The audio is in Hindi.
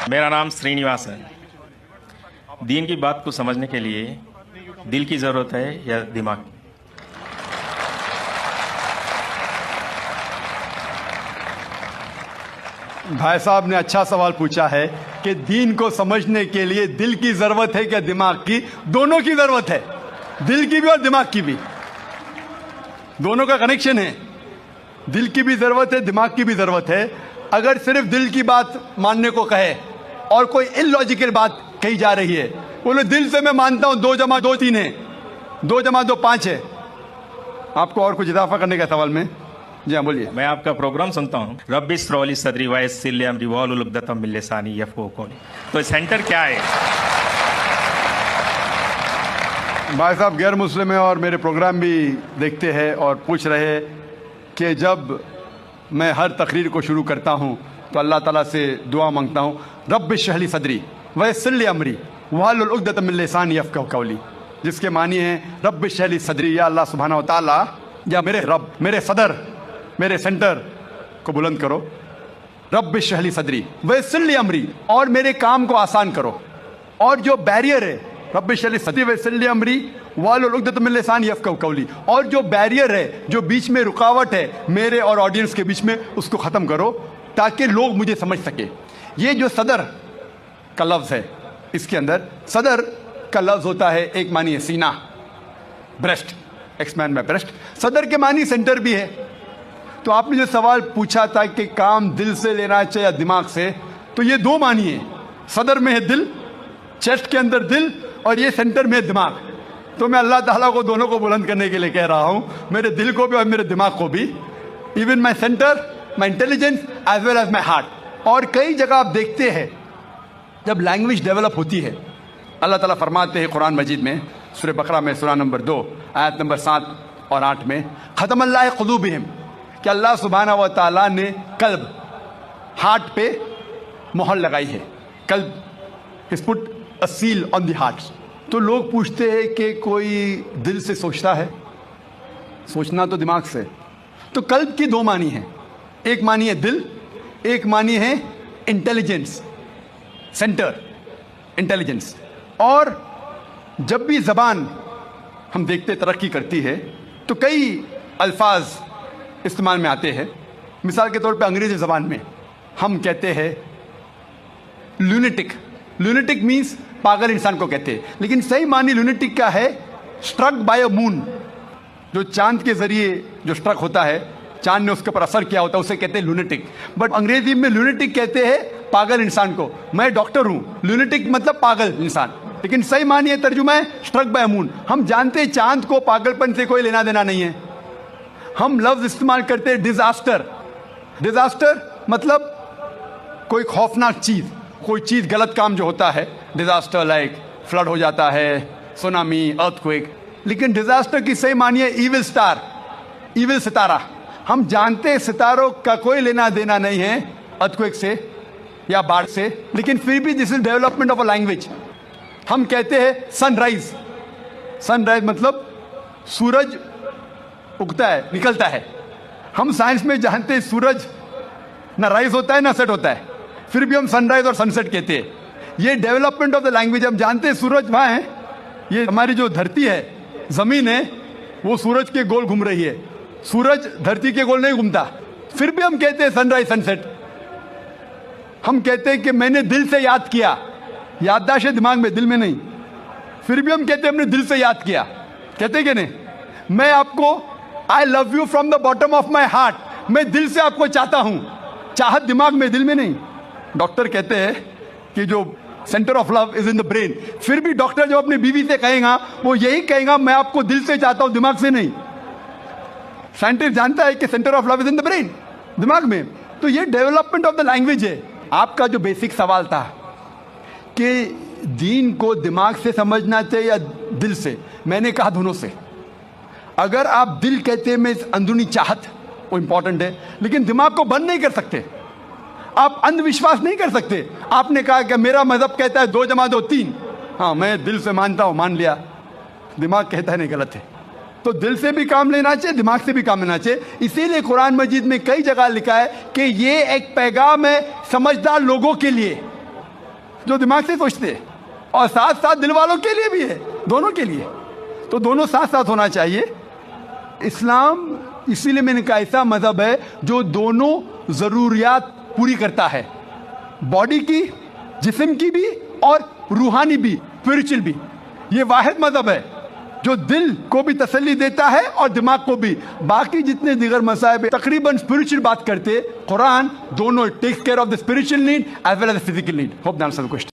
मेरा नाम श्रीनिवास है। दीन की बात को समझने के लिए दिल की ज़रूरत है या दिमाग? भाई साहब ने अच्छा सवाल पूछा है कि दीन को समझने के लिए दिल की ज़रूरत है क्या दिमाग की? दोनों की ज़रूरत है, दिल की भी और दिमाग की भी। दोनों का कनेक्शन है। दिल की भी ज़रूरत है, दिमाग की भी ज़रूरत है। अगर सिर्फ दिल की बात मानने को कहे और कोई इलॉजिकल बात कही जा रही है, बोले दिल से मैं मानता हूं 2 + 2 3 है, 2 + 2 5 है। आपको और कुछ इजाफा करने का सवाल में? जी हाँ, बोलिए। मैं आपका प्रोग्राम सुनता हूँ, रब्बी इस्रौली सदरी वयस्सिर ली अमरी वाहलुल उक़दतम मिन लिसानी यफ़क़हू क़ौली। तो सेंटर क्या है? भाई साहब गैर मुस्लिम है और मेरे प्रोग्राम भी देखते हैं और पूछ रहे हैं कि जब मैं हर तकरीर को शुरू करता हूँ तो अल्लाह ताला से दुआ मांगता हूँ, रब्बि इश्रह ली सदरी वयस्सिर ली अमरी वाहलुल उक़दतम मिन लिसानी यफ़क़हू क़ौली, जिसके मानी है रब्बि इश्रह ली सदरी, या अल्लाह सुब्हानहू व तआला, या मेरे रब, मेरे सदर, मेरे सेंटर को बुलंद करो। रब्बि इश्रह ली सदरी वयस्सिर ली अमरी, और मेरे काम को आसान करो। और जो बैरियर है, रब्बि इश्रह ली सदरी वयस्सिर ली अमरी वाहलुल उक़दतम मिन लिसानी यफ़क़हू क़ौली, और जो बैरियर है, जो बीच में रुकावट है मेरे और ऑडियंस के बीच में, उसको ख़त्म करो ताकि लोग मुझे समझ सके। ये जो सदर का लफ्ज़ है, इसके अंदर सदर का लफ्ज़ होता है, एक मानी है सीना, ब्रेस्ट, एक्सपैंड माय ब्रेस्ट। सदर के मानी सेंटर भी है। तो आपने जो सवाल पूछा था कि काम दिल से लेना चाहिए या दिमाग से, तो ये 2 मानी है। सदर में है दिल, चेस्ट के अंदर दिल, और ये सेंटर में है दिमाग। तो मैं अल्लाह ताला को दोनों को बुलंद करने के लिए कह रहा हूँ, मेरे दिल को भी और मेरे दिमाग को भी, even my centre, my intelligence as well as my heart. और कई जगह आप देखते हैं जब लैंग्वेज डेवलप होती है, अल्लाह ताला फरमाते हैं कुरान मजीद में, सूरह बकरा में सूरह नंबर 2 आयत नंबर 7 और 8 में, ख़तमल्लाह क़ुलूबिहिम, कि अल्लाह सुब्हानहू व तआला ने कल्ब, हार्ट पे मोहर लगाई है। कल्ब is put a seal on the heart. तो लोग पूछते हैं कि कोई दिल से सोचता है? सोचना तो दिमाग से। तो कल्ब की 2 मानी है, एक मानी है दिल, एक मानी है इंटेलिजेंस, सेंटर, इंटेलिजेंस। और जब भी ज़बान हम देखते तरक्की करती है तो कई अल्फाज इस्तेमाल में आते हैं। मिसाल के तौर पे अंग्रेज़ी ज़बान में हम कहते हैं लूनेटिक। लूनेटिक मीन्स पागल इंसान को कहते हैं, लेकिन सही मानी लूनेटिक का है स्ट्रक बाय अ मून, जो चांद के जरिए जो स्ट्रक होता है, चांद ने उसके ऊपर असर किया होता है, उसे कहते हैं लूनेटिक। बट अंग्रेजी में लूनेटिक कहते हैं पागल इंसान को। मैं डॉक्टर हूँ, लूनेटिक मतलब पागल इंसान, लेकिन सही मानी है, तर्जुमा है स्ट्रक बाय अ मून। हम जानते हैं चांद को पागलपन से कोई लेना देना नहीं है। हम लफ्ज इस्तेमाल करते हैं डिजास्टर। डिजास्टर मतलब कोई खौफनाक चीज, कोई चीज गलत काम जो होता है, डिजास्टर लाइक फ्लड हो जाता है, सुनामी, अर्थक्वेक। लेकिन डिजास्टर की सही मानी है इविल स्टार, इविल सितारा। हम जानते हैं सितारों का कोई लेना देना नहीं है अर्थक्वेक से या बाढ़ से, लेकिन फिर भी this is development of a language. हम कहते हैं सनराइज। सनराइज मतलब सूरज उगता है, निकलता है। हम साइंस में जानते हैं सूरज ना राइज होता है ना सेट होता है, फिर भी हम सनराइज और सनसेट कहते हैं। ये डेवलपमेंट ऑफ द लैंग्वेज। हम जानते हैं सूरज वहाँ है, ये हमारी जो धरती है, ज़मीन है, वो सूरज के गोल घूम रही है। सूरज धरती के गोल नहीं घूमता, फिर भी हम कहते हैं सनराइज सनसेट। हम कहते हैं कि मैंने दिल से याद किया, याददाश्त है दिमाग में, दिल में नहीं, फिर भी हम कहते हैं हमने दिल से याद किया। कहते कि नहीं? मैं आपको I love you from the bottom of my heart, मैं दिल से आपको चाहता हूं। चाहत दिमाग में, दिल में नहीं। डॉक्टर कहते हैं कि जो centre of love is in the brain, फिर भी डॉक्टर जब अपनी बीवी से कहेगा वो यही कहेगा मैं आपको दिल से चाहता हूं, दिमाग से नहीं। साइंटिस्ट जानता है कि centre of love is in the brain, दिमाग में। तो ये डेवलपमेंट ऑफ द लैंग्वेज है। आपका जो बेसिक सवाल था कि दीन को दिमाग से समझना चाहिए या दिल से, मैंने कहा दोनों से। अगर आप दिल कहते हैं मैं अंदरूनी चाहत, वो इंपॉर्टेंट है, लेकिन दिमाग को बंद नहीं कर सकते। आप अंधविश्वास नहीं कर सकते। आपने कहा कि मेरा मजहब कहता है 2 + 2 3, हाँ मैं दिल से मानता हूं, मान लिया। दिमाग कहता है नहीं, गलत है। तो दिल से भी काम लेना चाहिए, दिमाग से भी काम लेना चाहिए। इसीलिए कुरान मजीद में कई जगह लिखा है कि ये एक पैगाम है समझदार लोगों के लिए। जो दिमाग से सोचते हैं, और साथ साथ दिल वालों के लिए भी है, दोनों के लिए। तो दोनों साथ साथ होना चाहिए। इस्लाम इसीलिए मैंने कहा ऐसा मजहब है जो दोनों ज़रूरियात पूरी करता है, बॉडी की, जिस्म की भी और रूहानी भी, स्पिरिचुअल भी। ये वाहिद मजहब है जो दिल को भी तसल्ली देता है और दिमाग को भी। बाकी जितने दिगर मसाइब तकरीबन स्पिरिचुअल बात करते, कुरान दोनों takes care of the spiritual need as well as the physical need. Hope that answers the question.